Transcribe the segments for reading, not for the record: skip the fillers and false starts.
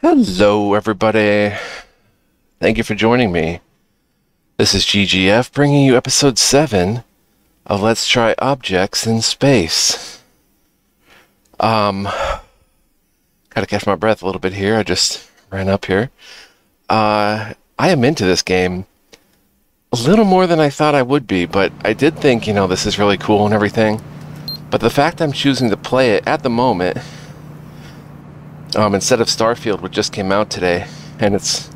Hello, everybody. Thank you for joining me. This is GGF bringing you episode 7 of Let's Try Objects in Space. Gotta catch my breath a little bit here. I just ran up here. I am into this game a little more than I thought I would be, but I did think, this is really cool and everything. But the fact I'm choosing to play it at the moment, instead of Starfield, which just came out today, and it's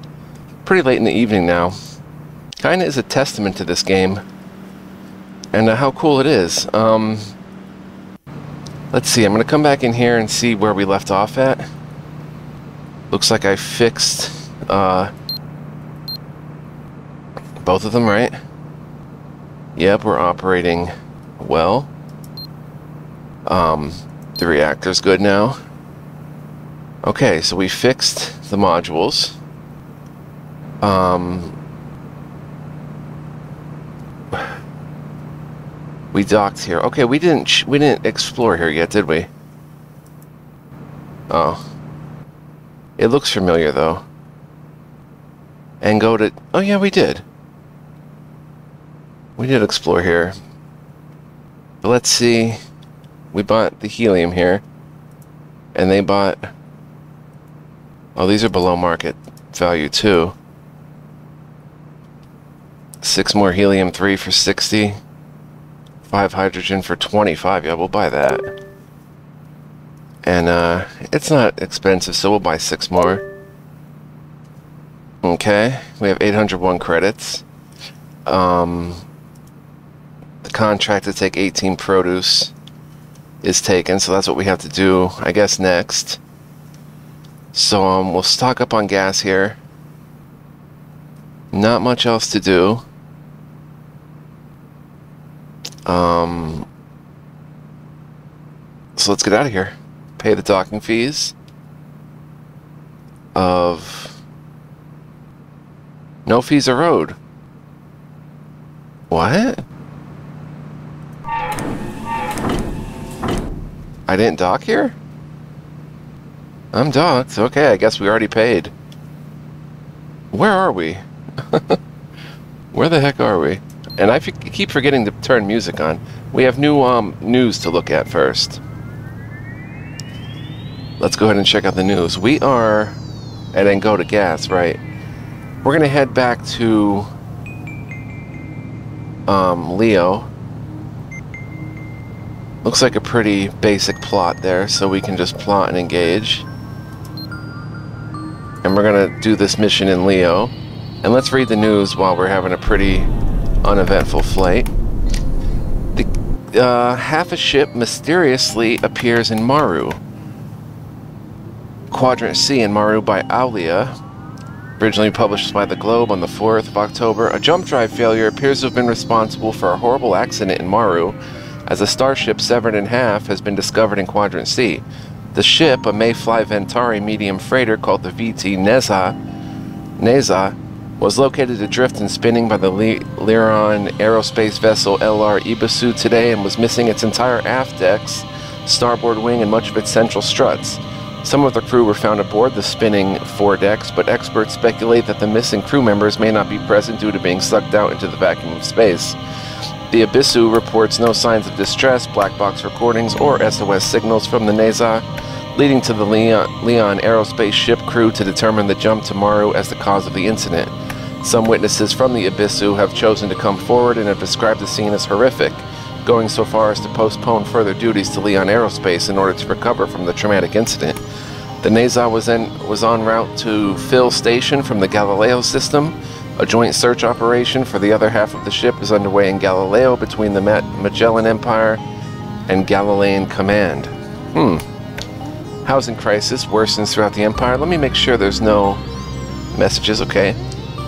pretty late in the evening now, kind of is a testament to this game and how cool it is. Let's see, I'm going to come back in here and see where we left off at. Looks like I fixed both of them, right? Yep, we're operating well. The reactor's good now. Okay, so we fixed the modules. We docked here. Okay, we didn't explore here yet, did we? Oh. It looks familiar though. And go to... Oh yeah, we did. We did explore here. But let's see. We bought the helium here. And they bought... Oh, these are below market value too. 6 more helium-3 for 60. 5 hydrogen for 25. Yeah, we'll buy that. And it's not expensive, so we'll buy 6 more. Okay, we have 801 credits. The contract to take 18 produce is taken, so that's what we have to do, I guess, next. So we'll stock up on gas here. Not much else to do. So let's get out of here. Pay the docking fees of... No fees are owed. What? I didn't dock here? I'm docked. Okay, I guess we already paid. Where are we? Where the heck are we? And I keep forgetting to turn music on. We have new news to look at first. Let's go ahead and check out the news. We are... And then go to gas, right? We're going to head back to... Leo. Looks like a pretty basic plot there, so we can just plot and engage. And we're going to do this mission in Leo. And let's read the news while we're having a pretty uneventful flight. Half a ship mysteriously appears in Maru. Quadrant C in Maru by Aulia. Originally published by The Globe on the 4th of October. A jump drive failure appears to have been responsible for a horrible accident in Maru, as a starship severed in half has been discovered in Quadrant C. The ship, a Mayfly Ventari medium freighter called the VT Neza, was located adrift and spinning by the Liron aerospace vessel LR Ibisu today and was missing its entire aft decks, starboard wing, and much of its central struts. Some of the crew were found aboard the spinning foredecks, but experts speculate that the missing crew members may not be present due to being sucked out into the vacuum of space. The Ibisu reports no signs of distress, black box recordings, or SOS signals from the Neza, leading to the Leon aerospace ship crew to determine the jump to Maru as the cause of the incident. Some witnesses from the Ibisu have chosen to come forward and have described the scene as horrific, going so far as to postpone further duties to Leon Aerospace in order to recover from the traumatic incident. The Neza was en route to Phil Station from the Galileo system. A joint search operation for the other half of the ship is underway in Galileo between the Magellan Empire and Galilean Command. Housing crisis worsens throughout the Empire. Let me make sure there's no messages. Okay.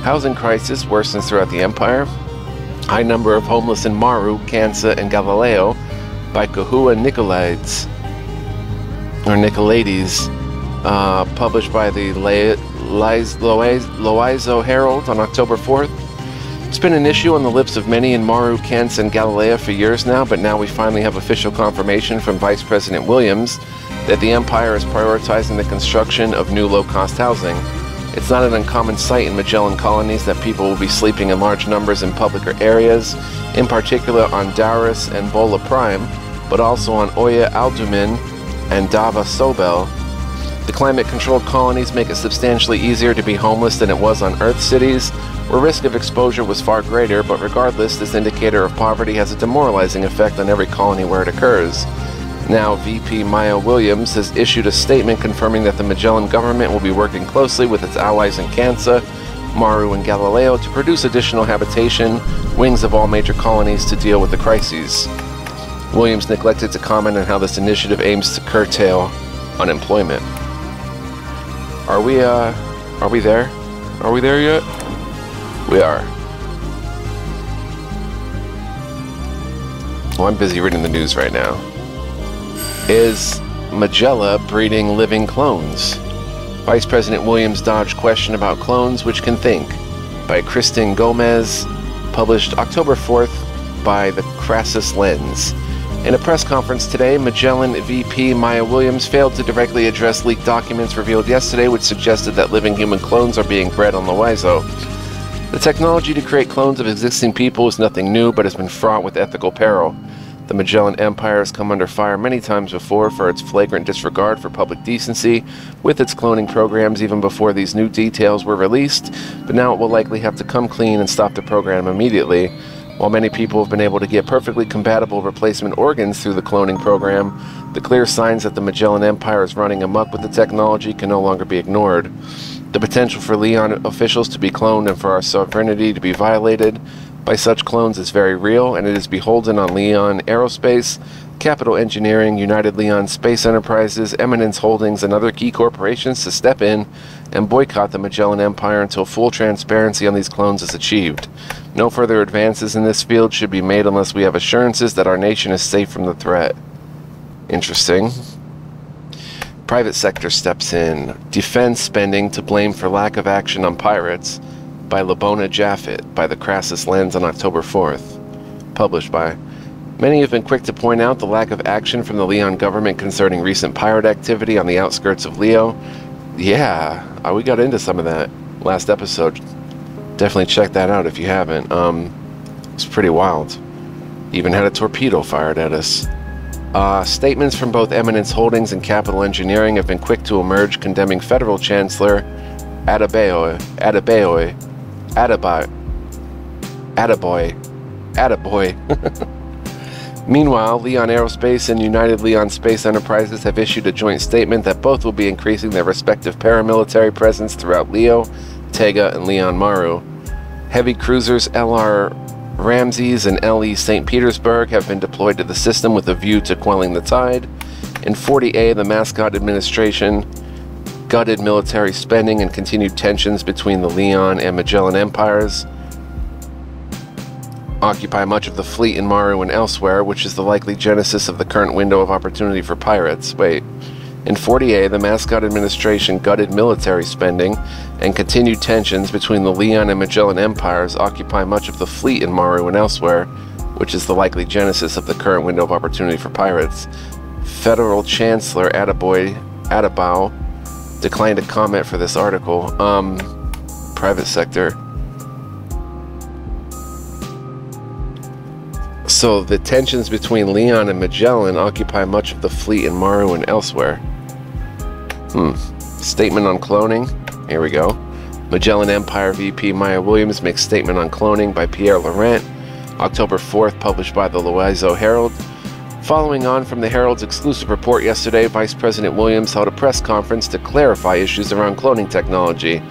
Housing crisis worsens throughout the Empire. High number of homeless in Maru, Kansa, and Galileo by Kahua Nicolaides. Or Nicolaides. Published by the Loizo Herald on October 4th. It's been an issue on the lips of many in Maru, Kansa, and Galileo for years now, but now we finally have official confirmation from Vice President Williams that the Empire is prioritizing the construction of new low-cost housing. It's not an uncommon sight in Magellan colonies that people will be sleeping in large numbers in public areas, in particular on Dauris and Bola Prime, but also on Oya Aldumin and Dava Sobel. The climate-controlled colonies make it substantially easier to be homeless than it was on Earth cities, where risk of exposure was far greater, but regardless, this indicator of poverty has a demoralizing effect on every colony where it occurs. Now, VP Maya Williams has issued a statement confirming that the Magellan government will be working closely with its allies in Kansa, Maru, and Galileo to produce additional habitation, wings of all major colonies to deal with the crises. Williams neglected to comment on how this initiative aims to curtail unemployment. Are we there? Are we there yet? We are. Oh, I'm busy reading the news right now. Is Magella breeding living clones? Vice President Williams dodged question about clones which can think, by Kristen Gomez, published October 4th by the Crassus Lens. In a press conference today, Magellan VP Maya Williams failed to directly address leaked documents revealed yesterday which suggested that living human clones are being bred on Loizo. The technology to create clones of existing people is nothing new, but has been fraught with ethical peril. The Magellan Empire has come under fire many times before for its flagrant disregard for public decency with its cloning programs even before these new details were released, but now it will likely have to come clean and stop the program immediately. While many people have been able to get perfectly compatible replacement organs through the cloning program, the clear signs that the Magellan Empire is running amok with the technology can no longer be ignored. The potential for Leon officials to be cloned and for our sovereignty to be violated by such clones is very real, and it is beholden on Leon Aerospace, Capital Engineering, United Leon Space Enterprises, Eminence Holdings, and other key corporations to step in and boycott the Magellan Empire until full transparency on these clones is achieved. No further advances in this field should be made unless we have assurances that our nation is safe from the threat. Interesting. Private sector steps in. Defense spending to blame for lack of action on pirates by Labona Jaffet by the Crassus Lens on October 4th. Published by. Many have been quick to point out the lack of action from the Leon government concerning recent pirate activity on the outskirts of Leo. Yeah, we got into some of that last episode. Definitely check that out if you haven't. It's pretty wild. Even had a torpedo fired at us. Statements from both Eminence Holdings and Capital Engineering have been quick to emerge condemning Federal Chancellor Adebayo. Meanwhile, Leon Aerospace and United Leon Space Enterprises have issued a joint statement that both will be increasing their respective paramilitary presence throughout Leo, Tega, and Leon Maru. Heavy cruisers LR Ramses and LE St. Petersburg have been deployed to the system with a view to quelling the tide. In 40A, the mascot administration gutted military spending and continued tensions between the Leon and Magellan empires occupy much of the fleet in Maru and elsewhere, which is the likely genesis of the current window of opportunity for pirates. In 40A, the mascot administration gutted military spending and continued tensions between the Leon and Magellan empires occupy much of the fleet in Maru and elsewhere, which is the likely genesis of the current window of opportunity for pirates. Federal Chancellor Adebayo declined to comment for this article. Private sector. So the tensions between Leon and Magellan occupy much of the fleet in Maru and elsewhere. Statement on cloning. Here we go. Magellan Empire VP Maya Williams makes statement on cloning by Pierre Laurent. October 4th, published by the Loizo Herald. Following on from the Herald's exclusive report yesterday, Vice President Williams held a press conference to clarify issues around cloning technology.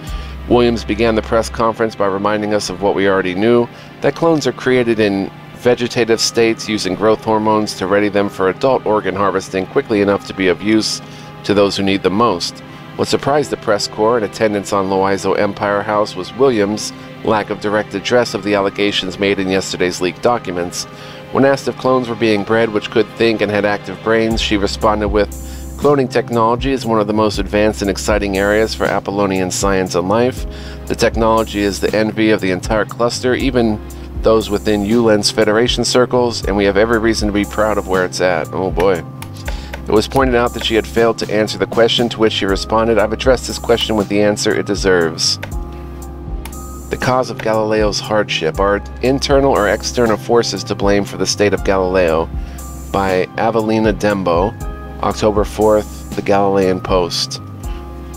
Williams began the press conference by reminding us of what we already knew, that clones are created in vegetative states using growth hormones to ready them for adult organ harvesting quickly enough to be of use to those who need them most. What surprised the press corps in attendance on Loizo Empire House was Williams' lack of direct address of the allegations made in yesterday's leaked documents. When asked if clones were being bred which could think and had active brains, she responded with, "Cloning technology is one of the most advanced and exciting areas for Apollonian science and life. The technology is the envy of the entire cluster, even those within ULEN's Federation circles, and we have every reason to be proud of where it's at." Oh boy. It was pointed out that she had failed to answer the question, to which she responded, "I've addressed this question with the answer it deserves." The cause of Galileo's hardship. Are internal or external forces to blame for the state of Galileo? By Avelina Dembo, October 4th, The Galilean Post.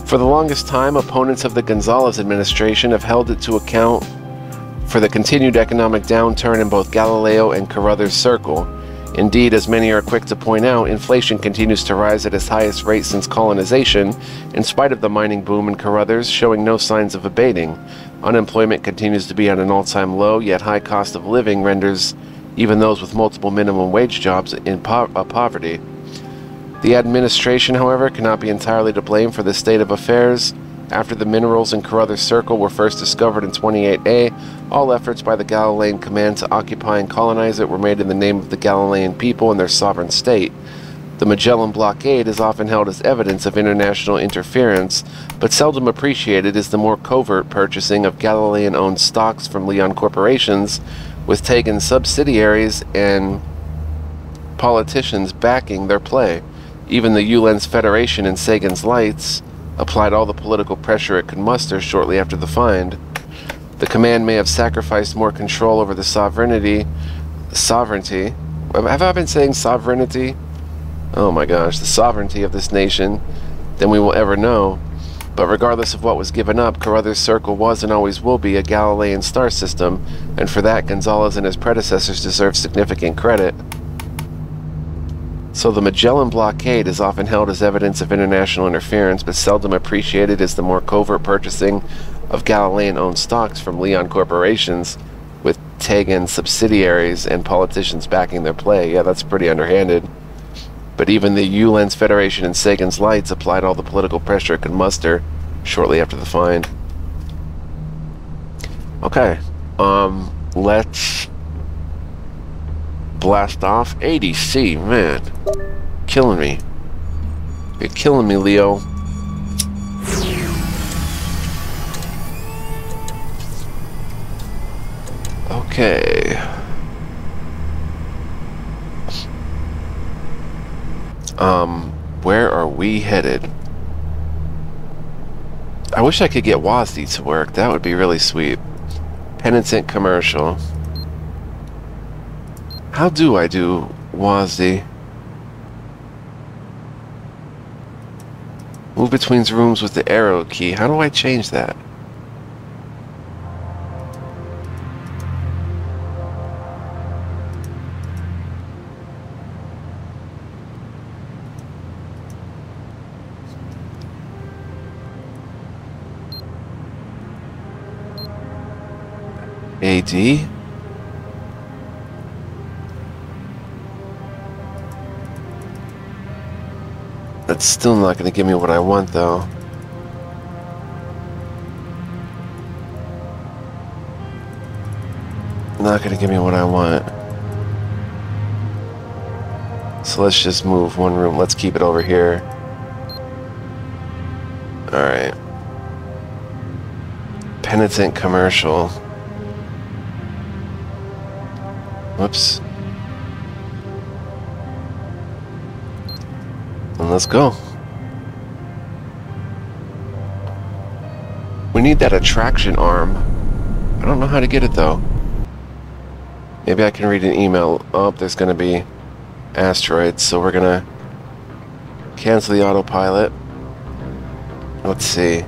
For the longest time, opponents of the Gonzales administration have held it to account for the continued economic downturn in both Galileo and Carruthers Circle. Indeed, as many are quick to point out, inflation continues to rise at its highest rate since colonization, in spite of the mining boom in Carruthers showing no signs of abating. Unemployment continues to be at an all-time low, yet high cost of living renders even those with multiple minimum wage jobs in poverty. The administration, however, cannot be entirely to blame for this state of affairs. After the minerals in Carruthers Circle were first discovered in 28A, all efforts by the Galilean command to occupy and colonize it were made in the name of the Galilean people and their sovereign state. The Magellan blockade is often held as evidence of international interference, but seldom appreciated is the more covert purchasing of Galilean-owned stocks from Leon corporations, with Tegan's subsidiaries and politicians backing their play. Even the ULENS Federation and Sagan's Lights applied all the political pressure it could muster shortly after the find. The command may have sacrificed more control over the sovereignty. Have I been saying sovereignty? Oh my gosh, the sovereignty of this nation than we will ever know. But regardless of what was given up, Carruthers Circle was and always will be a Galilean star system, and for that Gonzales and his predecessors deserve significant credit. So the Magellan blockade is often held as evidence of international interference, but seldom appreciated as the more covert purchasing of Galilean-owned stocks from Leon corporations, with Tegan subsidiaries and politicians backing their play. Yeah, that's pretty underhanded. But even the ULENS Federation and Sagan's Lights applied all the political pressure it could muster shortly after the find. Okay, let's blast off. ADC, man. Killing me. You're killing me, Leo. Okay. Where are we headed? I wish I could get WASD to work. That would be really sweet. Penitent commercial. How do I do WASD? Move between rooms with the arrow key. How do I change that? AD? That's still not going to give me what I want, though. Not going to give me what I want. So let's just move one room. Let's keep it over here. Alright. Penitent commercial. Whoops. And let's go. We need that attraction arm. I don't know how to get it though. Maybe I can read an email. Oh, there's gonna be asteroids, so we're gonna cancel the autopilot. Let's see.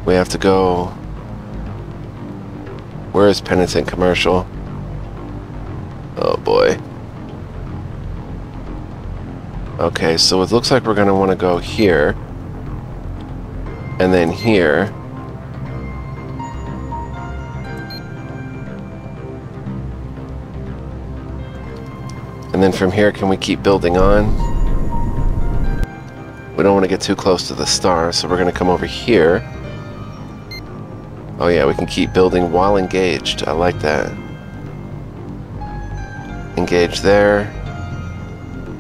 We have to go. Where is Penitent Commercial? Oh boy. Okay, so it looks like we're going to want to go here. And then here. And then from here, can we keep building on? We don't want to get too close to the star, so we're going to come over here. Oh yeah, we can keep building while engaged. I like that. Engage there.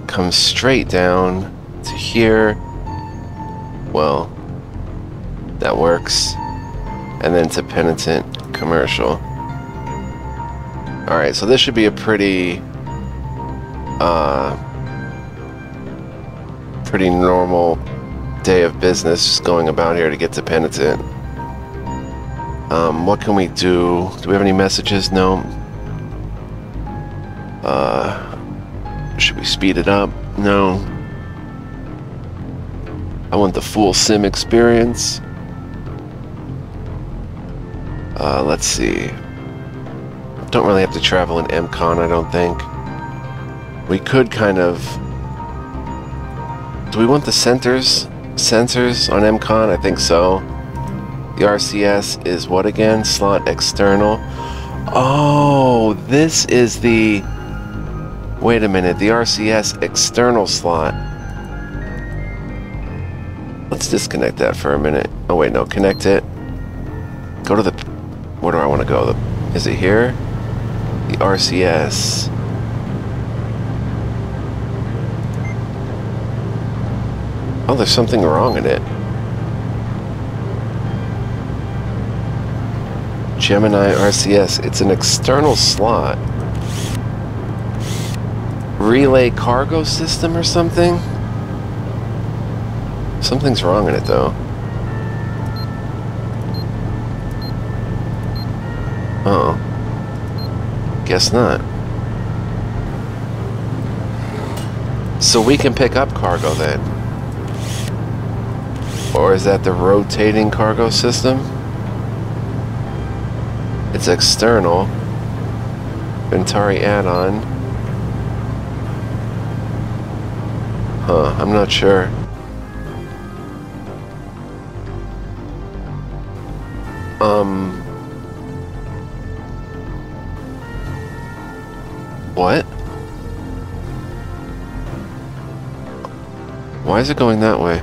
Come straight down to here. Well, that works. And then to Penitent Commercial. Alright, so this should be a pretty pretty normal day of business just going about here to get to Penitent. What can we do? Do we have any messages? No. Should we speed it up? No. I want the full sim experience. Let's see. Don't really have to travel in MCON, I don't think. We could kind of... Do we want the sensors on MCON? I think so. The RCS is what again? Slot external. Oh, this is the... Wait a minute, the RCS external slot. Let's disconnect that for a minute. Oh wait, no, connect it. Go to the... Where do I want to go? Is it here? The RCS. Oh, there's something wrong in it. Gemini RCS. It's an external slot. Relay cargo system or something? Something's wrong in it though. Oh. Guess not. So we can pick up cargo then? Or is that the rotating cargo system? It's external. Ventari add-on. Huh, I'm not sure. What? Why is it going that way?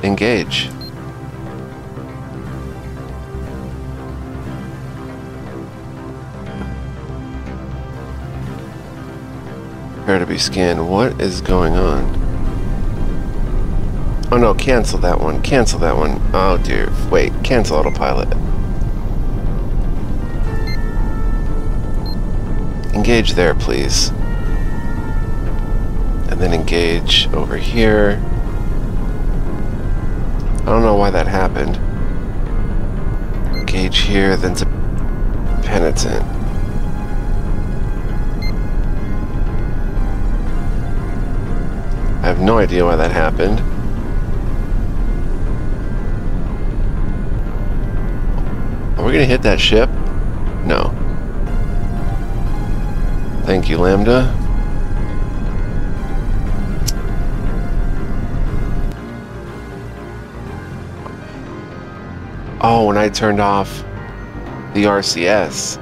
Engage. Prepare to be scanned. What is going on? Oh no, cancel that one. Cancel that one. Oh dear. Wait, cancel autopilot. Engage there, please. And then engage over here. I don't know why that happened. Engage here, then to Penitent. I have no idea why that happened. Are we gonna hit that ship? No. Thank you, Lambda. Oh, when I turned off the RCS.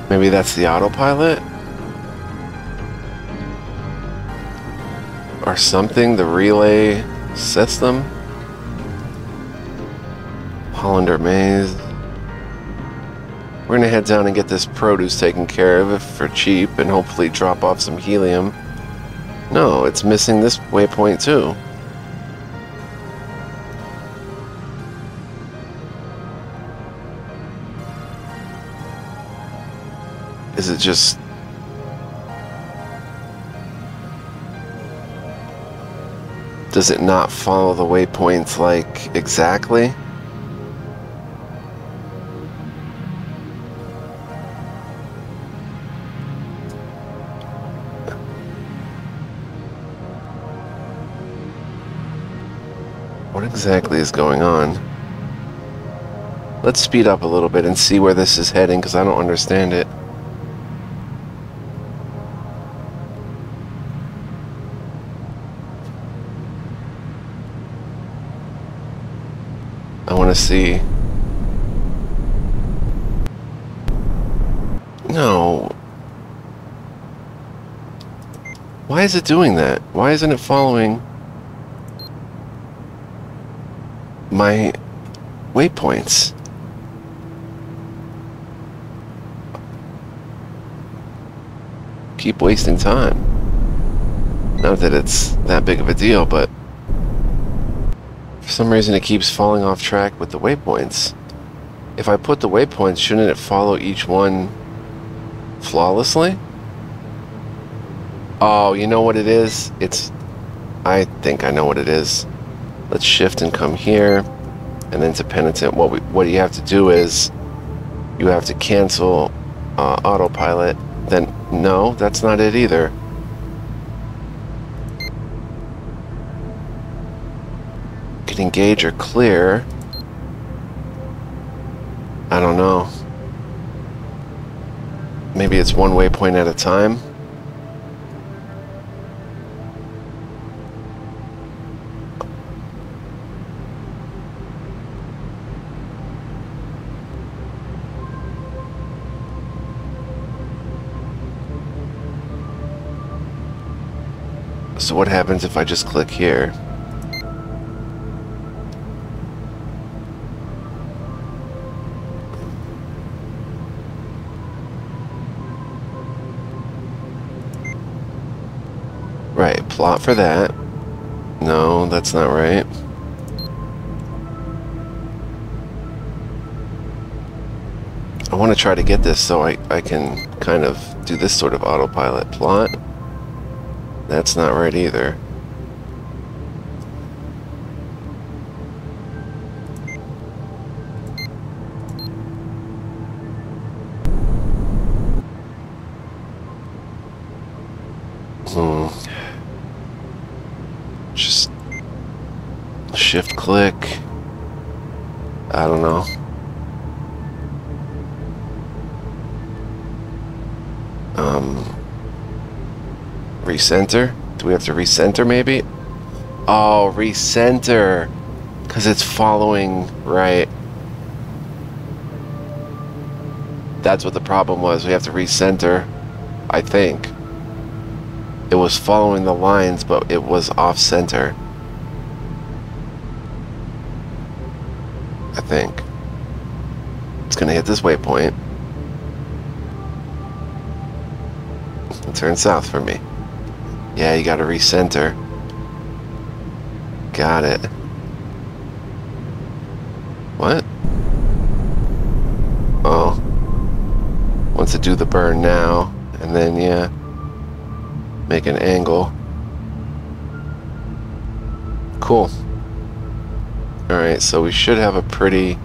Maybe that's the autopilot? Or something, the relay system? Hollander Maze. We're gonna head down and get this produce taken care of for cheap and hopefully drop off some helium. No, it's missing this waypoint too. Is it just... Does it not follow the waypoints like exactly? What exactly is going on? Let's speed up a little bit and see where this is heading, because I don't understand it. I want to see. No. Why is it doing that? Why isn't it following my waypoints? Keep wasting time. Not that it's that big of a deal, but for some reason it keeps falling off track with the waypoints. If I put the waypoints, shouldn't it follow each one flawlessly? Oh, you know what it is? It's I think I know what it is. Let's shift and come here. And then to penitent, what you have to do is you have to cancel autopilot. Then, no, that's not it either. Can engage or clear. I don't know. Maybe it's one waypoint at a time. So what happens if I just click here? Right, plot for that. No, that's not right. I want to try to get this so I can kind of do this sort of autopilot plot. That's not right either. Just shift click. I don't know. Recenter? Do we have to recenter maybe? Oh, recenter. Because it's following, right. That's what the problem was. We have to recenter, I think. It was following the lines, but it was off center. I think. It's gonna hit this waypoint. And turn south for me. Yeah, you gotta recenter. Got it. What? Oh. Wants to do the burn now, and then, yeah. Make an angle. Cool. Alright, so we should have a pretty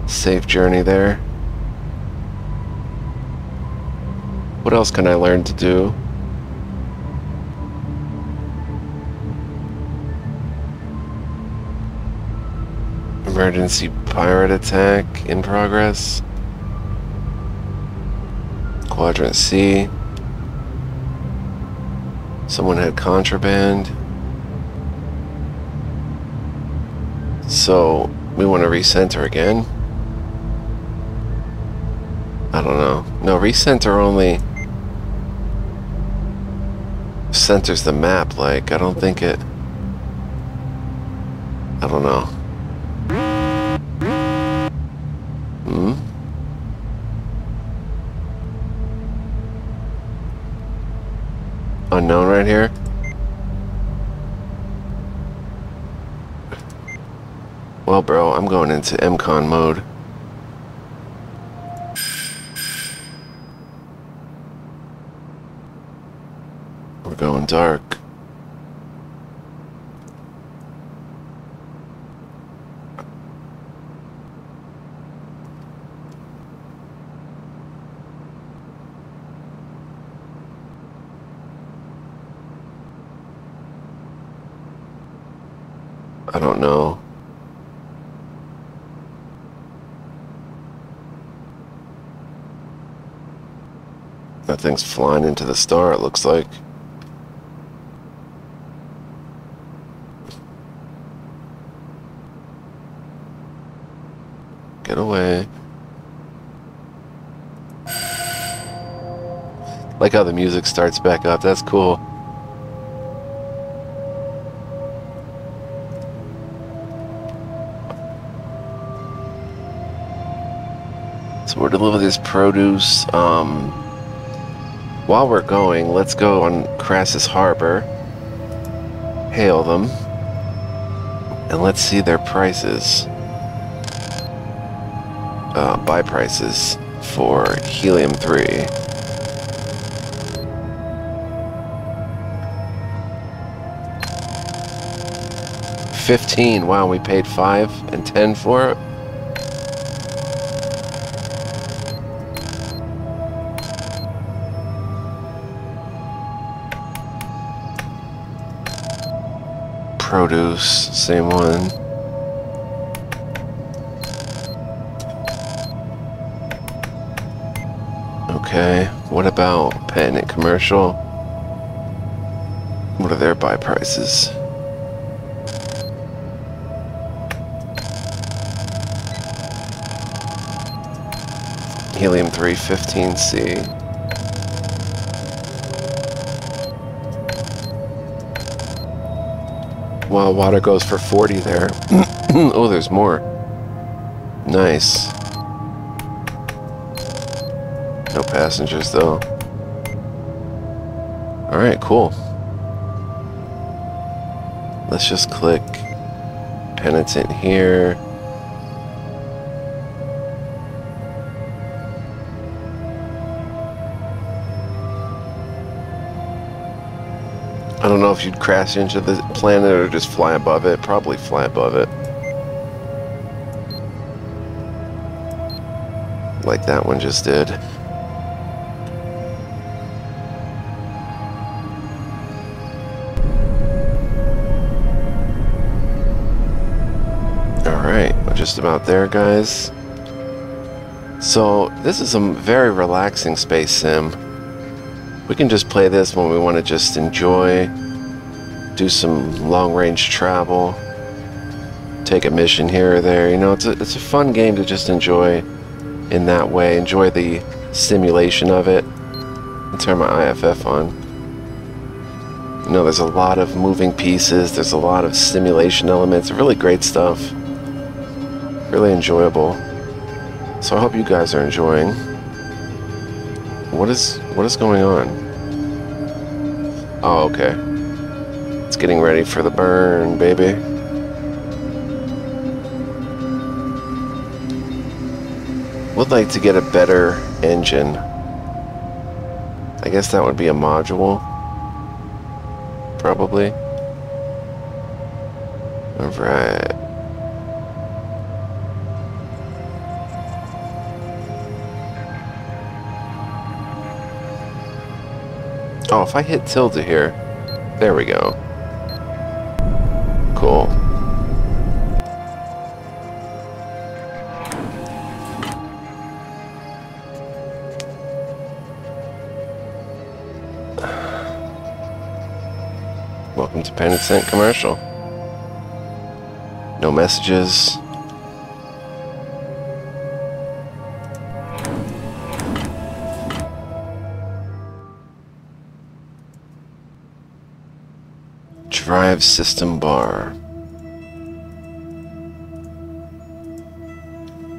safe journey there. What else can I learn to do? Emergency pirate attack in progress. Quadrant C. Someone had contraband. So, we want to recenter again? I don't know. No, recenter only centers the map, like, I don't think it... I don't know. Unknown right here. Well, bro, I'm going into MCON mode. We're going dark. I don't know. That thing's flying into the star, it looks like. Get away. Like how the music starts back up, that's cool. So we're delivering this produce. While we're going, let's go on Crassus Harbor, hail them, and let's see their prices. Buy prices for helium-3. 15. Wow, we paid 5 and 10 for it. Produce, same one. Okay, what about patent commercial? What are their buy prices? Helium-3 15C. Well, water goes for 40 there. Oh, there's more. Nice. No passengers, though. Alright, cool. Let's just click Penitent here. I don't know if you'd crash into the planet or just fly above it. Probably fly above it. Like that one just did. Alright, we're just about there, guys. So, this is a very relaxing space sim. We can just play this when we want to just enjoy, do some long-range travel, take a mission here or there. You know, it's a fun game to just enjoy in that way. Enjoy the simulation of it. I'll turn my IFF on. You know, there's a lot of moving pieces. There's a lot of simulation elements. Really great stuff. Really enjoyable. So I hope you guys are enjoying. What is going on? Oh, okay. It's getting ready for the burn, baby. Would like to get a better engine. I guess that would be a module. Probably. Alright. Oh, if I hit tilde here, there we go. Cool. Welcome to Penitent Commercial. No messages. Drive system bar.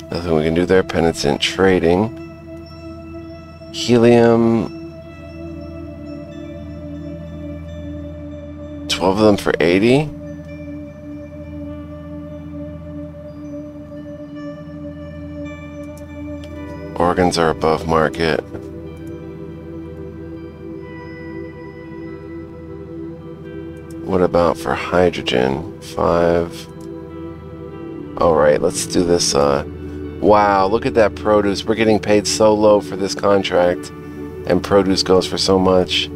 Nothing we can do there. Penitent trading. Helium. 12 of them for 80. Organs are above market. What about for hydrogen? 5. Alright, let's do this. Wow, look at that produce. We're getting paid so low for this contract. And produce goes for so much.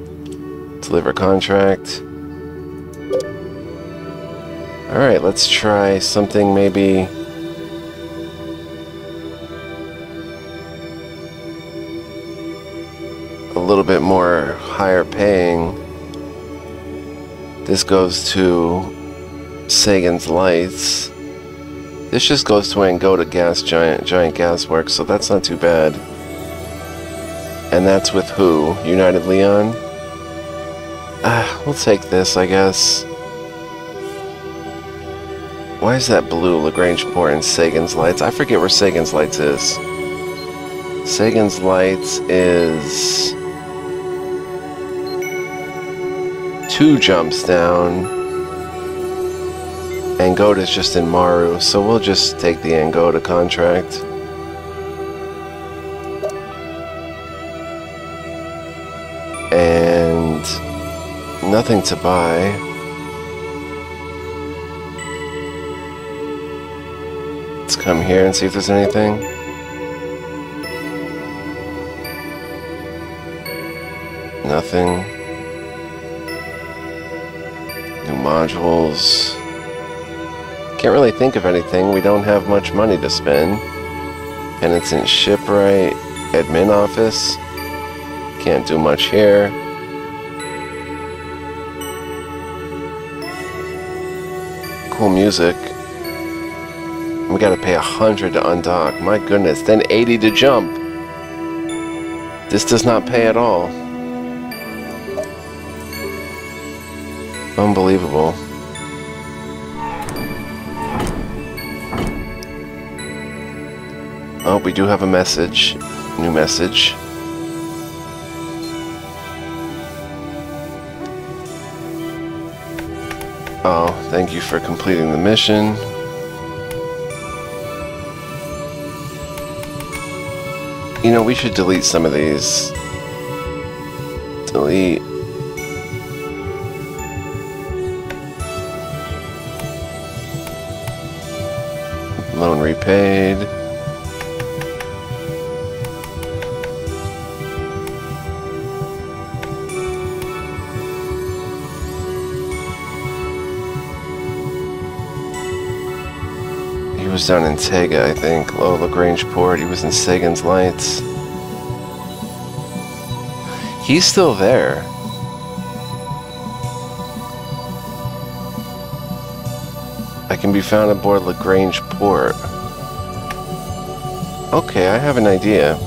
Deliver contract. Alright, let's try something maybe... a little bit more higher paying. This goes to Sagan's Lights. This just goes to Angola Gas Giant Gas Works, so that's not too bad. And that's with who? United Leon? We'll take this, I guess. Why is that blue Lagrange port in Sagan's Lights? I forget where Sagan's Lights is. Sagan's Lights is 2 jumps down. Angota's just in Maru, so we'll just take the Angota contract. And nothing to buy. come here and see if there's anything. Nothing. New modules. Can't really think of anything. We don't have much money to spend. Penitent shipwright. Admin office. Can't do much here. Cool music. We gotta pay 100 to undock. My goodness. Then 80 to jump. This does not pay at all. Unbelievable. Oh, we do have a message. New message. Oh, thank you for completing the mission. You know, we should delete some of these. Delete. Loan repaid. He was down in Tega, I think. Oh, Lagrange Port. He was in Sagan's Lights. He's still there. I can be found aboard Lagrange Port. Okay, I have an idea.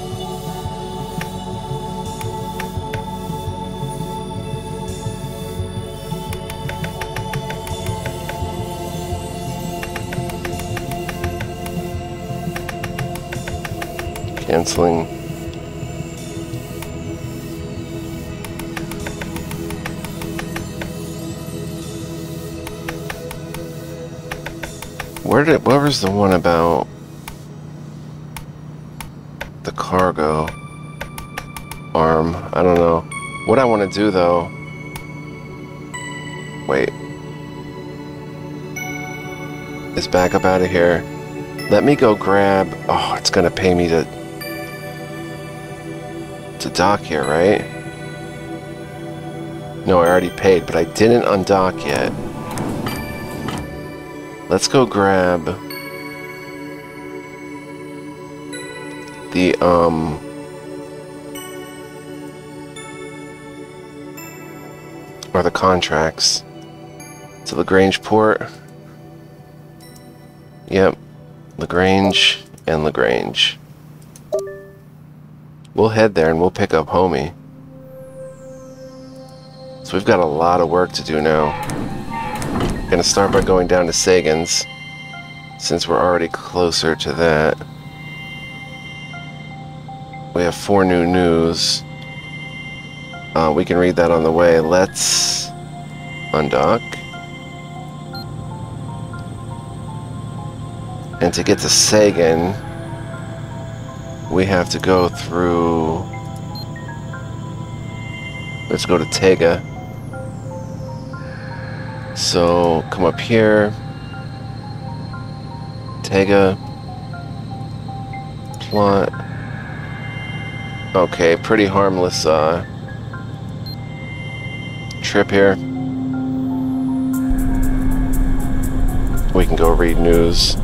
Canceling. Where was the one about the cargo arm? I don't know. What I want to do though. Wait. Is back up out of here. Let me go grab. Oh, it's gonna pay me to dock here, right? No, I already paid, but I didn't undock yet. Let's go grab the or the contracts to Lagrange Port. Yep, Lagrange and Lagrange. We'll head there and we'll pick up homie. So we've got a lot of work to do now. Gonna start by going down to Sagan's, since we're already closer to that. We have 4 new news. We can read that on the way. Let's undock. And to get to Sagan, we have to go through... Let's go to Tega. So, come up here. Tega. Plot. Okay, pretty harmless trip here. We can go read news.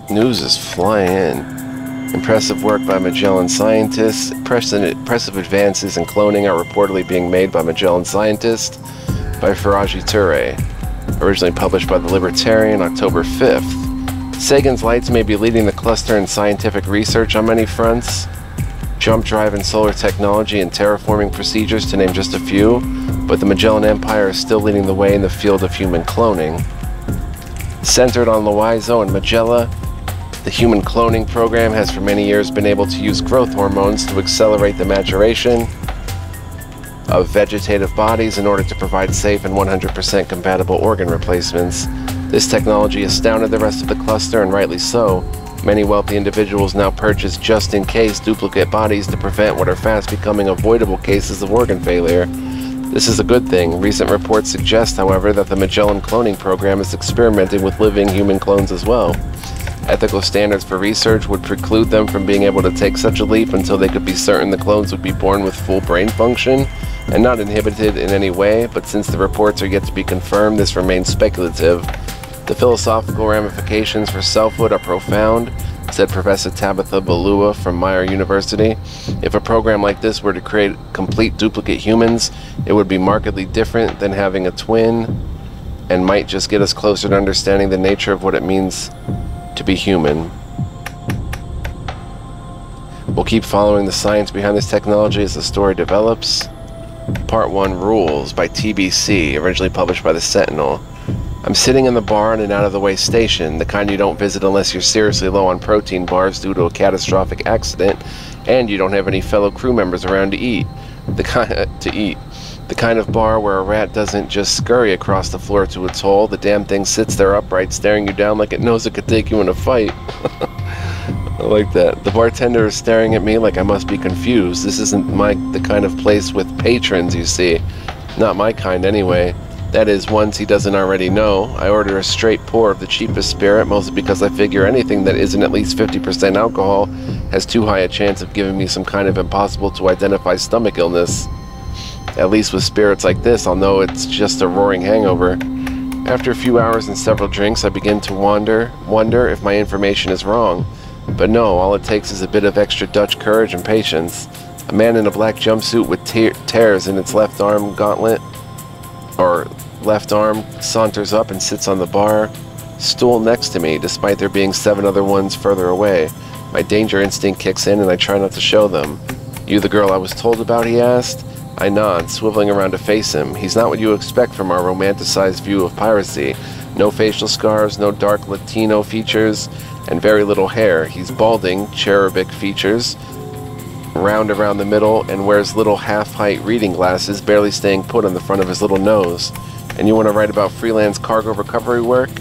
News is flying in. Impressive work by Magellan scientists. Impressive advances in cloning are reportedly being made by Magellan scientists by Faraji Touré. Originally published by The Libertarian, October 5th. Sagan's Lights may be leading the cluster in scientific research on many fronts. Jump drive and solar technology and terraforming procedures, to name just a few. But the Magellan Empire is still leading the way in the field of human cloning. Centered on Loizo and Magella, the human cloning program has for many years been able to use growth hormones to accelerate the maturation of vegetative bodies in order to provide safe and 100% compatible organ replacements. This technology astounded the rest of the cluster, and rightly so. Many wealthy individuals now purchase just-in-case duplicate bodies to prevent what are fast becoming avoidable cases of organ failure. This is a good thing. Recent reports suggest, however, that the Magellan cloning program is experimenting with living human clones as well. Ethical standards for research would preclude them from being able to take such a leap until they could be certain the clones would be born with full brain function and not inhibited in any way, but since the reports are yet to be confirmed, this remains speculative. The philosophical ramifications for selfhood are profound, said Professor Tabitha Balua from Meyer University. If a program like this were to create complete duplicate humans, it would be markedly different than having a twin and might just get us closer to understanding the nature of what it means to be human. We'll keep following the science behind this technology as the story develops. Part 1 Rules by TBC, originally published by the Sentinel. I'm sitting in the bar in an out-of-the-way station, the kind you don't visit unless you're seriously low on protein bars due to a catastrophic accident, and you don't have any fellow crew members around to eat. The kind of bar where a rat doesn't just scurry across the floor to its hole. The damn thing sits there upright, staring you down like it knows it could take you in a fight. I like that. The bartender is staring at me like I must be confused. This isn't the kind of place with patrons, you see. Not my kind, anyway. That is, once he doesn't already know. I order a straight pour of the cheapest spirit, mostly because I figure anything that isn't at least 50% alcohol has too high a chance of giving me some kind of impossible-to-identify stomach illness. At least with spirits like this, I'll know it's just a roaring hangover. After a few hours and several drinks, I begin to wonder if my information is wrong. But no, all it takes is a bit of extra Dutch courage and patience. A man in a black jumpsuit with tears in its left arm saunters up and sits on the bar stool next to me, despite there being 7 other ones further away. My danger instinct kicks in and I try not to show them. You the girl I was told about, he asked. I nod, swiveling around to face him. He's not what you expect from our romanticized view of piracy. No facial scars, no dark Latino features, and very little hair. He's balding, cherubic features, round around the middle, and wears little half-height reading glasses, barely staying put on the front of his little nose. And you want to write about freelance cargo recovery work?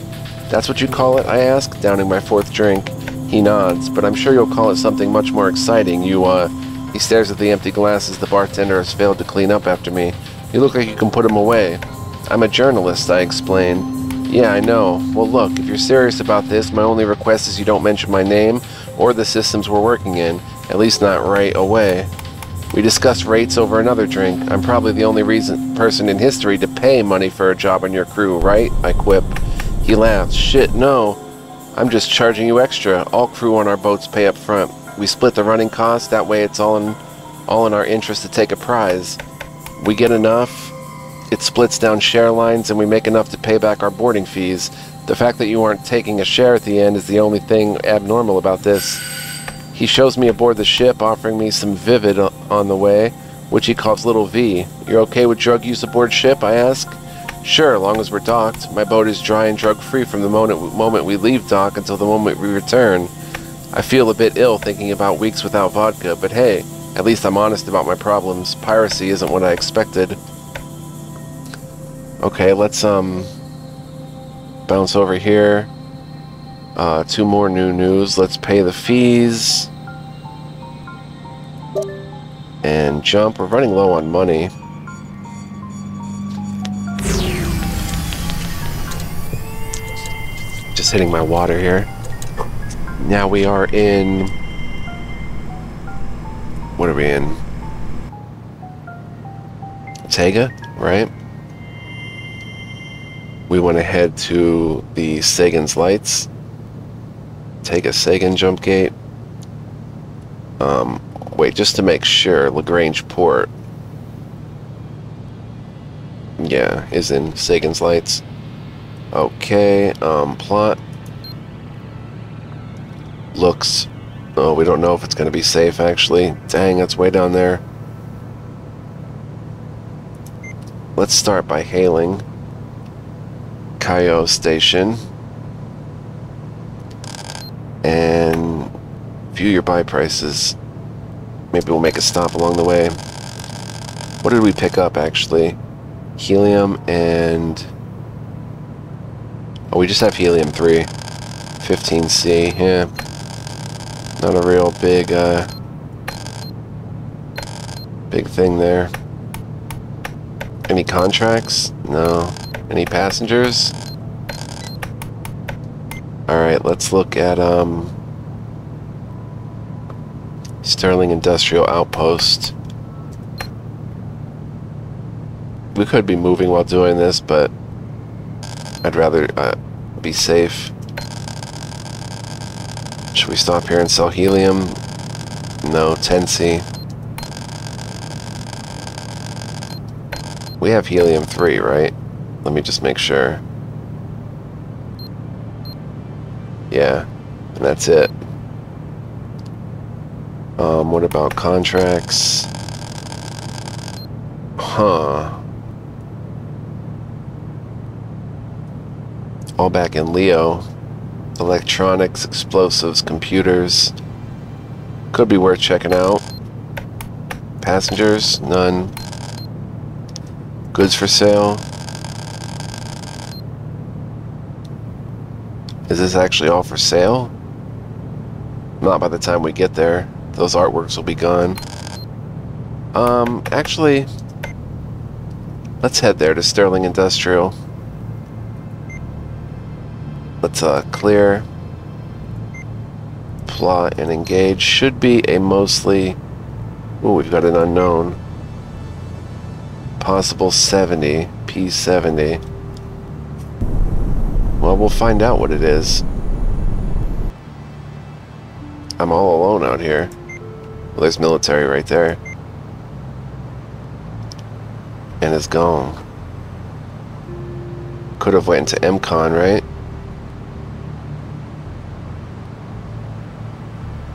That's what you call it? I ask, downing my 4th drink. He nods, but I'm sure you'll call it something much more exciting. He stares at the empty glasses the bartender has failed to clean up after me. You look like you can put them away. I'm a journalist, I explain. Yeah, I know. Well, look, if you're serious about this, my only request is you don't mention my name or the systems we're working in, at least not right away. We discuss rates over another drink. I'm probably the only person in history to pay money for a job on your crew, right? I quip. He laughs. Shit, no. I'm just charging you extra. All crew on our boats pay up front. We split the running costs, that way it's all in our interest to take a prize. We get enough, it splits down share lines, and we make enough to pay back our boarding fees. The fact that you aren't taking a share at the end is the only thing abnormal about this. He shows me aboard the ship, offering me some Vivid on the way, which he calls Little V. You're okay with drug use aboard ship, I ask? Sure, long as we're docked. My boat is dry and drug-free from the moment we leave dock until the moment we return. I feel a bit ill thinking about weeks without vodka, but hey, at least I'm honest about my problems. Piracy isn't what I expected. Okay, let's bounce over here. 2 more new news. Let's pay the fees. And jump. We're running low on money. Just hitting my water here. Now we are in... What are we in? Tega, right? We want to head to the Sagan's Lights. Take a Sagan jump gate. Wait, just to make sure, Lagrange Port. Yeah, is in Sagan's Lights. Okay, plot. Looks... Oh, we don't know if it's going to be safe, actually. Dang, that's way down there. Let's start by hailing Kaio Station. And view your buy prices. Maybe we'll make a stop along the way. What did we pick up, actually? Helium and... Oh, we just have Helium-3. 15C, yeah. Not a real big, big thing there. Any contracts? No. Any passengers? Alright, let's look at, Sterling Industrial Outpost. We could be moving while doing this, but I'd rather be safe. Should we stop here and sell helium? No, Tensi. We have helium-3, right? Let me just make sure. Yeah, and that's it. What about contracts? Huh. All back in Leo. Electronics, explosives, computers. Could be worth checking out. Passengers? None. Goods for sale. Is this actually all for sale? Not by the time we get there. Those artworks will be gone. Actually, let's head there to Sterling Industrial. Let's clear, plot, and engage. Should be a mostly... Ooh, we've got an unknown. Possible 70, P70. Well, we'll find out what it is. I'm all alone out here. Well, there's military right there. And it's gone. Could have went into MCON, right?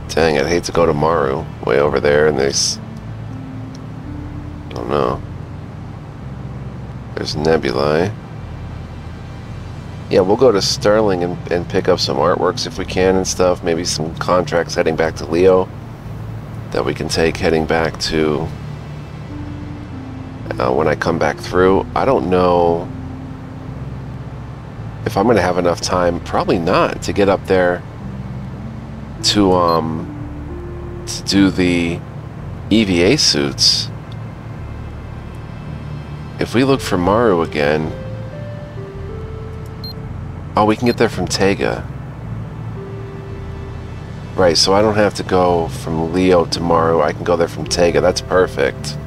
Dang, I'd hate to go to Maru, way over there, and there's... I don't know. There's nebulae. Yeah, we'll go to Sterling and pick up some artworks if we can and stuff. Maybe some contracts heading back to Leo that we can take heading back to when I come back through. I don't know if I'm going to have enough time. Probably not, to get up there to do the EVA suits. If we look for Maru again... Oh, we can get there from Tega. Right, so I don't have to go from Leo to Maru. I can go there from Tega. That's perfect.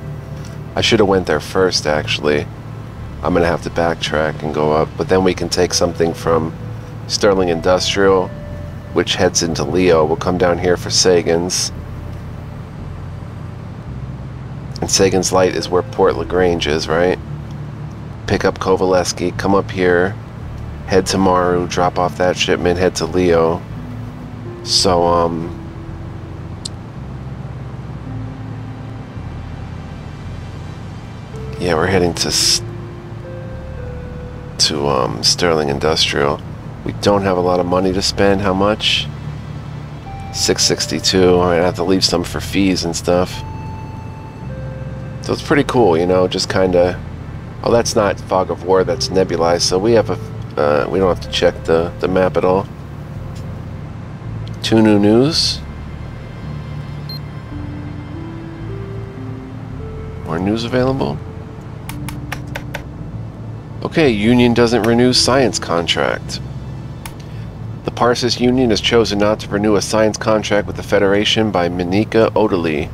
I should have went there first, actually. I'm going to have to backtrack and go up. But then we can take something from Sterling Industrial, which heads into Leo. We'll come down here for Sagan's. And Sagan's Light is where Port Lagrange is, right? Pick up Kovaleski, come up here, head to Maru, drop off that shipment, head to Leo. So, yeah, we're heading to Sterling Industrial. We don't have a lot of money to spend. How much? 662. I have to leave some for fees and stuff. So it's pretty cool, you know, just kind of... Oh, that's not Fog of War, that's nebulized, so we have a... we don't have to check the map at all. 2 new news. More news available. Okay, Union doesn't renew science contract. The Parsis Union has chosen not to renew a science contract with the Federation by Minika Odili.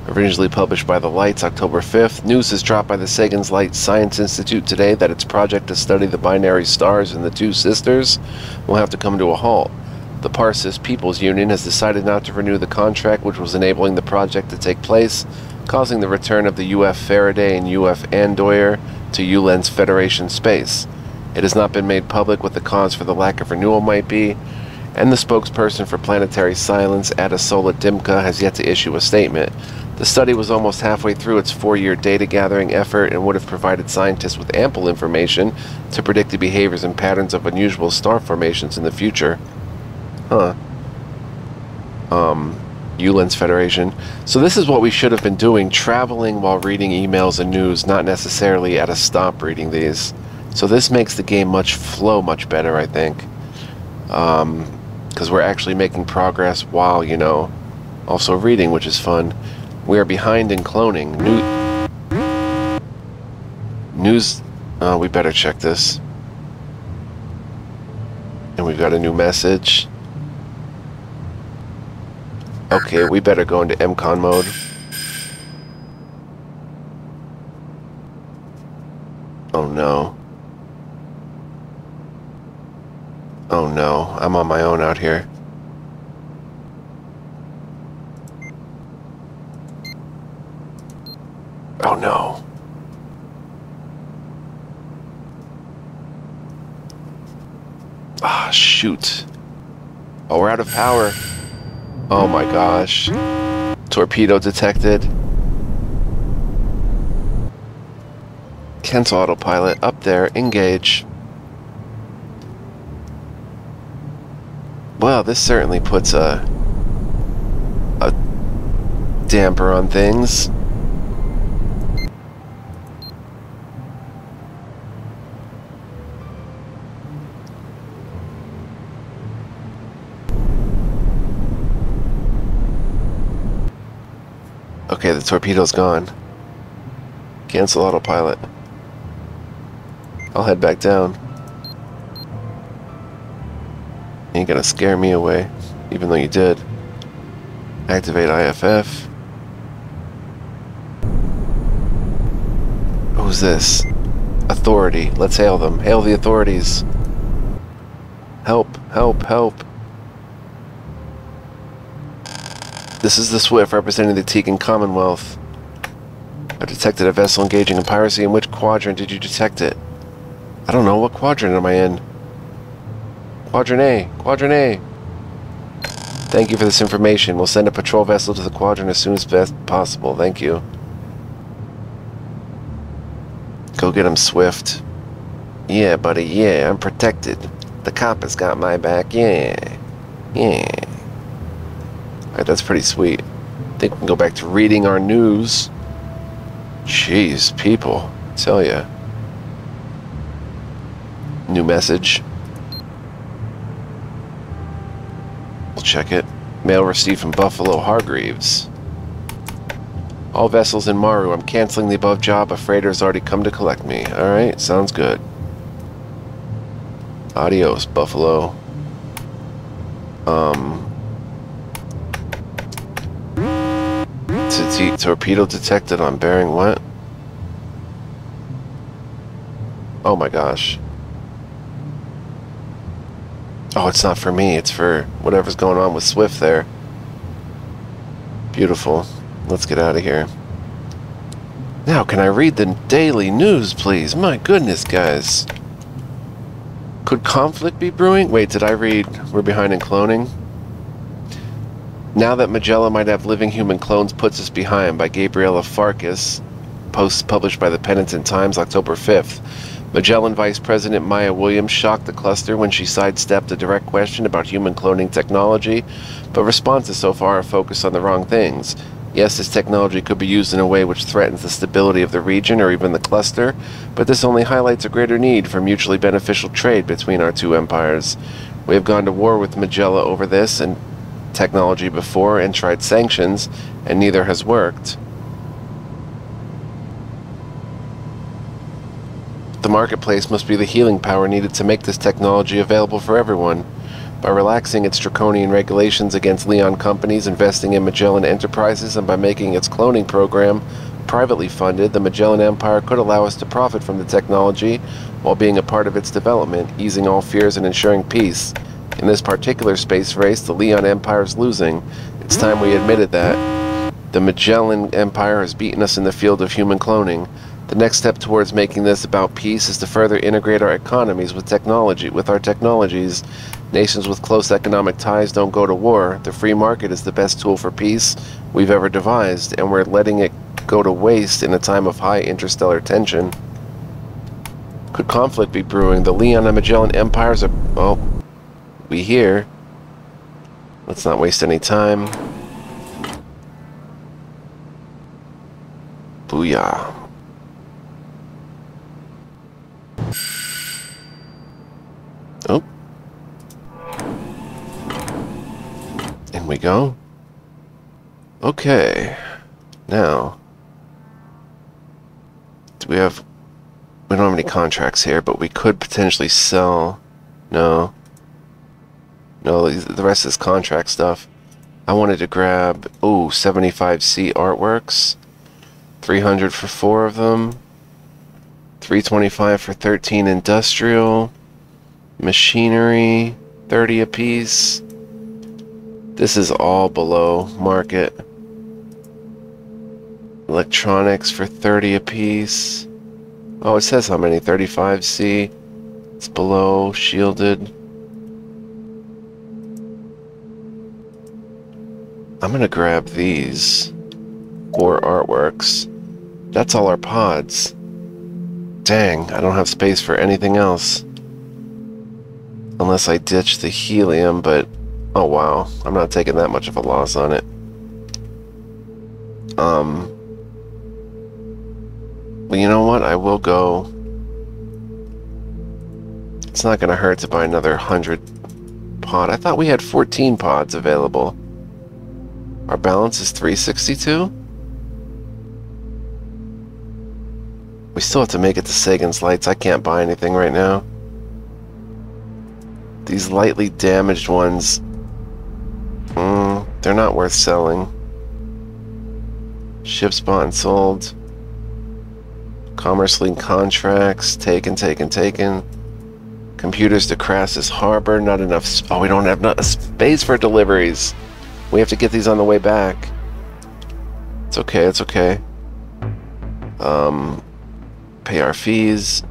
Originally published by The Lights, October 5th, news is dropped by the Sagan's Light Science Institute today that its project to study the binary stars and the two sisters will have to come to a halt. The Parsis People's Union has decided not to renew the contract which was enabling the project to take place, causing the return of the UF Faraday and UF Andoyer to ULEN's Federation space. It has not been made public what the cause for the lack of renewal might be, and the spokesperson for Planetary Silence, Adesola Dimka, has yet to issue a statement. The study was almost halfway through its 4-year data gathering effort and would have provided scientists with ample information to predict the behaviors and patterns of unusual star formations in the future. Huh. ULEN's Federation. So this is what we should have been doing, traveling while reading emails and news, not necessarily at a stop reading these. So this makes the game flow much better, I think. Because we're actually making progress while, you know, also reading, which is fun. We are behind in cloning. News. We better check this. And we've got a new message. Okay, we better go into MCON mode. Oh no. Oh no, I'm on my own out here. Oh no. Ah, shoot. Oh, we're out of power. Oh my gosh. Torpedo detected. Cancel autopilot. Up there. Engage. Well, this certainly puts a damper on things. Okay, the torpedo's gone. Cancel autopilot. I'll head back down. Ain't gonna scare me away, even though you did. Activate IFF. Who's this? Authority. Let's hail them. Hail the authorities. Help, help, help. This is the SWIFT representing the Tegan Commonwealth. I detected a vessel engaging in piracy. In which quadrant did you detect it? I don't know. What quadrant am I in? Quadrant A. Quadrant A. Thank you for this information. We'll send a patrol vessel to the quadrant as soon as best possible. Thank you. Go get him, Swift. Yeah, buddy. Yeah, I'm protected. The cop has got my back. Yeah. Yeah. Alright, that's pretty sweet. I think we can go back to reading our news. Jeez, people. I tell ya. New message. We'll check it. Mail received from Buffalo Hargreaves. All vessels in Maru. I'm canceling the above job. A freighter has already come to collect me. Alright, sounds good. Adios, Buffalo. Torpedo detected on bearing what? Oh my gosh. Oh, it's not for me. It's for whatever's going on with Swift there. Beautiful. Let's get out of here. Now, can I read the daily news, please? My goodness, guys. Could conflict be brewing? Wait, did I read we're behind in cloning? Now that Magellan might have living human clones puts us behind by Gabriela Farkas. Post published by the Penitent Times, October 5th. Magellan Vice President Maya Williams shocked the cluster when she sidestepped a direct question about human cloning technology, but responses so far are focused on the wrong things. Yes, this technology could be used in a way which threatens the stability of the region or even the cluster, but this only highlights a greater need for mutually beneficial trade between our two empires. We have gone to war with Magellan over this and technology before and tried sanctions, and neither has worked. The marketplace must be the healing power needed to make this technology available for everyone. By relaxing its draconian regulations against Leon companies investing in Magellan Enterprises and by making its cloning program privately funded, the Magellan Empire could allow us to profit from the technology while being a part of its development, easing all fears and ensuring peace. In this particular space race, the Leon Empire is losing. It's time we admitted that. The Magellan Empire has beaten us in the field of human cloning. The next step towards making this about peace is to further integrate our economies with our technologies. Nations with close economic ties don't go to war. The free market is the best tool for peace we've ever devised, and we're letting it go to waste in a time of high interstellar tension. Could conflict be brewing? The Leon and Magellan empires are... Oh, we here. Let's not waste any time. Booyah. Oh. In we go. Okay. Now, do we have We don't have any contracts here, but we could potentially sell. No. No, the rest is contract stuff. I wanted to grab, 75C artworks. 300 for 4 of them. 325 for 13 industrial. Machinery, 30 apiece. This is all below market. Electronics for 30 apiece. Oh, it says how many? 35C. It's below, shielded. I'm gonna grab these 4 artworks. That's all our pods. Dang, I don't have space for anything else. Unless I ditch the helium, but oh wow, I'm not taking that much of a loss on it. Well, you know what? I will go. It's not gonna hurt to buy another 100 pod. I thought we had 14 pods available. Our balance is 362. We still have to make it to Sagan's lights. I can't buy anything right now. These lightly damaged ones, they're not worth selling. Ships bought and sold. Commerce Link contracts, taken. Computers to Crassus Harbor, not enough. Oh, we don't have enough space for deliveries. We have to get these on the way back. It's okay, it's okay. Pay our fees.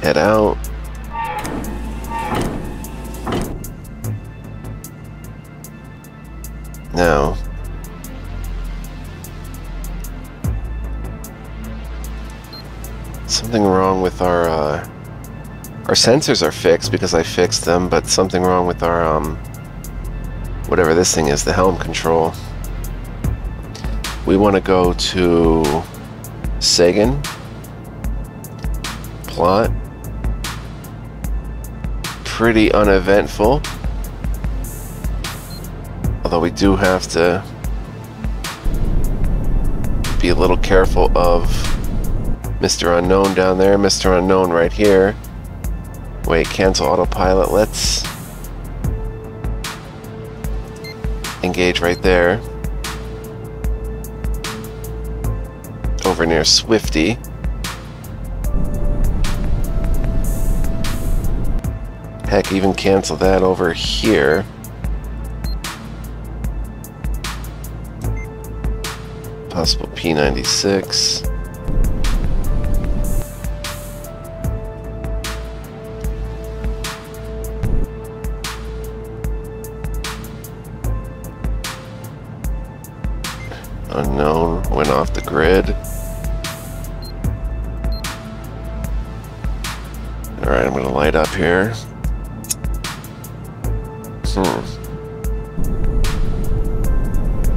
Head out. Now, something wrong with our sensors are fixed because I fixed them, but something wrong with our whatever this thing is, the helm control. We want to go to Sagan. Plot. Pretty uneventful. Although we do have to be a little careful of Mr. Unknown down there, Mr. Unknown right here. Wait, cancel autopilot. Let's engage right there. Over near Swifty. Heck, even cancel that over here. Possible P96. Unknown went off the grid. Alright, I'm gonna light up here.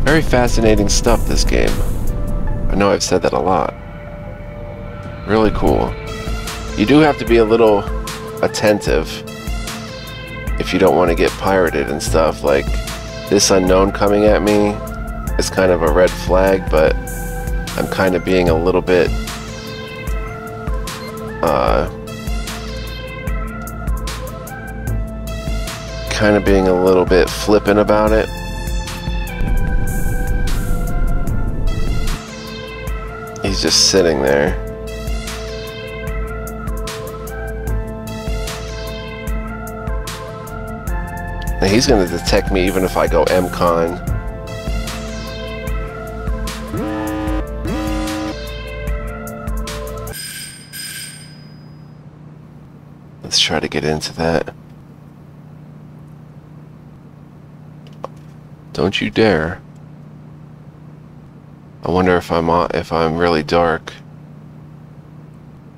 Very fascinating stuff, this game. I know I've said that a lot. Really cool. You do have to be a little attentive if you don't want to get pirated and stuff. Like, this unknown coming at me is kind of a red flag, but I'm kind of being a little bit flippant about it. He's just sitting there. And he's going to detect me even if I go MCON. Let's try to get into that. Don't you dare. I wonder if I'm really dark.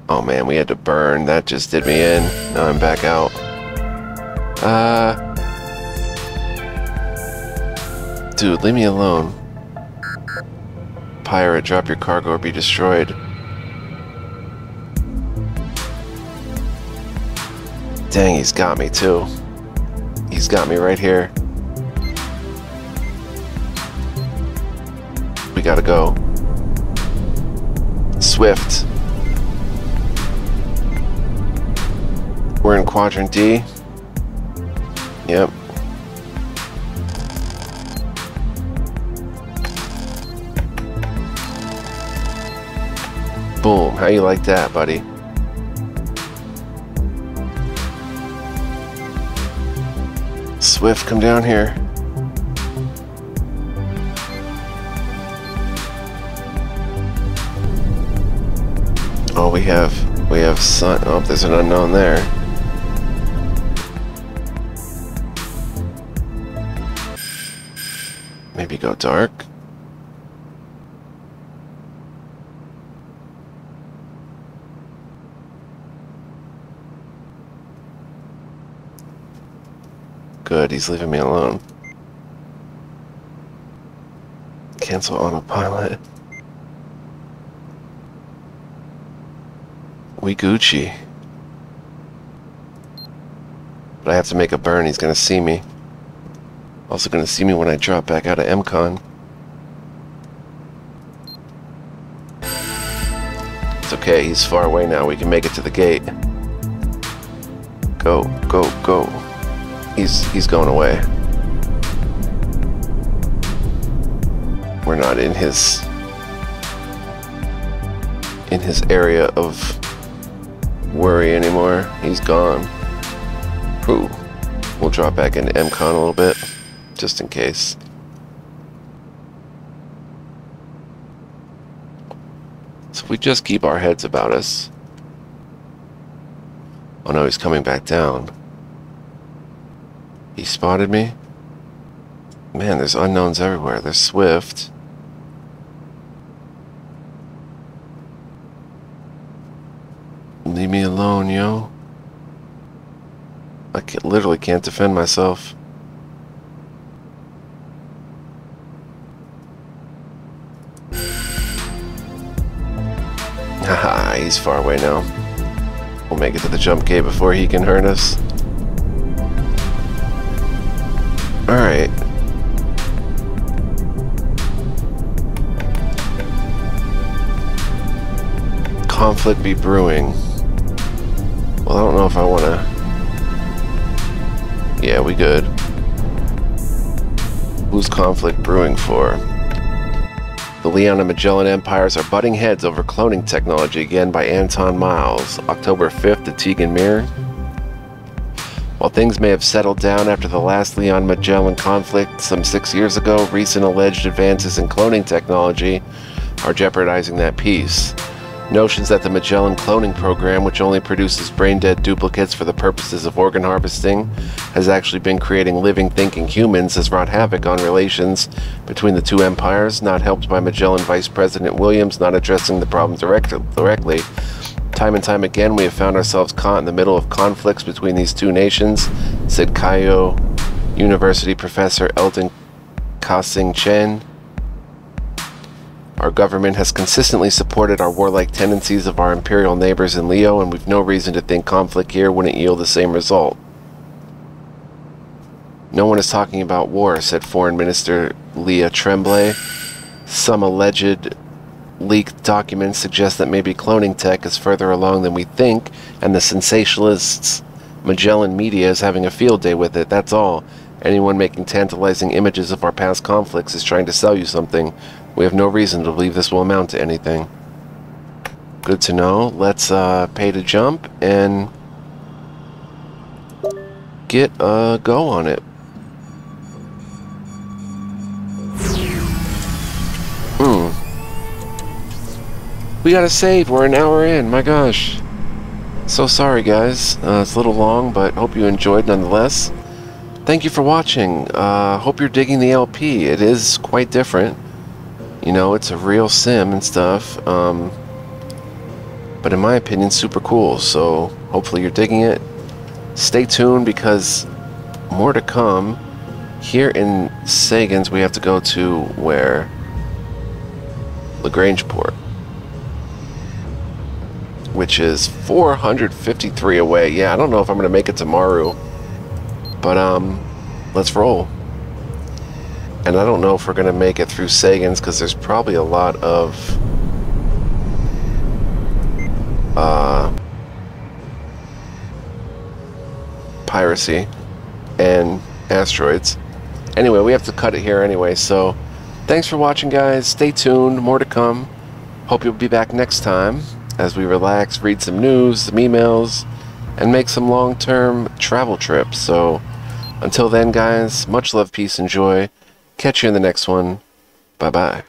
Oh man, we had to burn. That just did me in. Now I'm back out. Dude, leave me alone. Pirate, drop your cargo or be destroyed. Dang, he's got me too. He's got me right here. We gotta go. Swift. We're in Quadrant D. Yep. Boom. How you like that, buddy? Swift, come down here. Oh, we have sun. Oh, there's an unknown there. Maybe go dark. Good, he's leaving me alone. Cancel autopilot. We Gucci. But I have to make a burn, he's gonna see me. Also gonna see me when I drop back out of MCon. It's okay, he's far away now, we can make it to the gate. Go, go, go. He's going away. We're not in his area of worry anymore. He's gone. Ooh. We'll drop back into MCon a little bit, just in case. So if we just keep our heads about us. Oh no, he's coming back down. He spotted me? Man, there's unknowns everywhere. There's Swift. Leave me alone, yo. I literally can't defend myself. Haha, he's far away now. We'll make it to the jump gate before he can hurt us. Alright. Conflict be brewing. Well, I don't know if I want to... Yeah, we good. Who's conflict brewing for? The Leon and Magellan Empires are butting heads over cloning technology again by Anton Miles. October 5th at Tegan Mirror. While things may have settled down after the last Leon-Magellan conflict some 6 years ago, recent alleged advances in cloning technology are jeopardizing that peace. Notions that the Magellan cloning program, which only produces brain-dead duplicates for the purposes of organ harvesting, has actually been creating living, thinking humans, has wrought havoc on relations between the two empires, not helped by Magellan Vice President Williams not addressing the problem directly. Time and time again, we have found ourselves caught in the middle of conflicts between these two nations, said Keio University professor Eldon Ka-Sing Chen. Our government has consistently supported our warlike tendencies of our imperial neighbors in Leo, and we've no reason to think conflict here wouldn't yield the same result. No one is talking about war, said Foreign Minister Leah Tremblay. Some alleged leaked documents suggest that maybe cloning tech is further along than we think, and the sensationalists' Magellan media is having a field day with it, that's all. Anyone making tantalizing images of our past conflicts is trying to sell you something. We have no reason to believe this will amount to anything. Good to know. Let's pay to jump and get a go on it. We gotta save. We're an hour in. My gosh. So sorry, guys. It's a little long, but hope you enjoyed nonetheless. Thank you for watching. Hope you're digging the LP. It is quite different. You know, it's a real sim and stuff. But in my opinion, super cool. So hopefully you're digging it. Stay tuned because more to come. Here in Sagan's, we have to go to where? Lagrangeport, which is 453 away. Yeah, I don't know if I'm gonna make it to Maru, but let's roll. And I don't know if we're going to make it through Sagan's because there's probably a lot of piracy and asteroids. Anyway, we have to cut it here anyway, so thanks for watching, guys. Stay tuned, more to come. Hope you'll be back next time as we relax, read some news, some emails, and make some long-term travel trips. So until then, guys, much love, peace, and joy. Catch you in the next one. Bye-bye.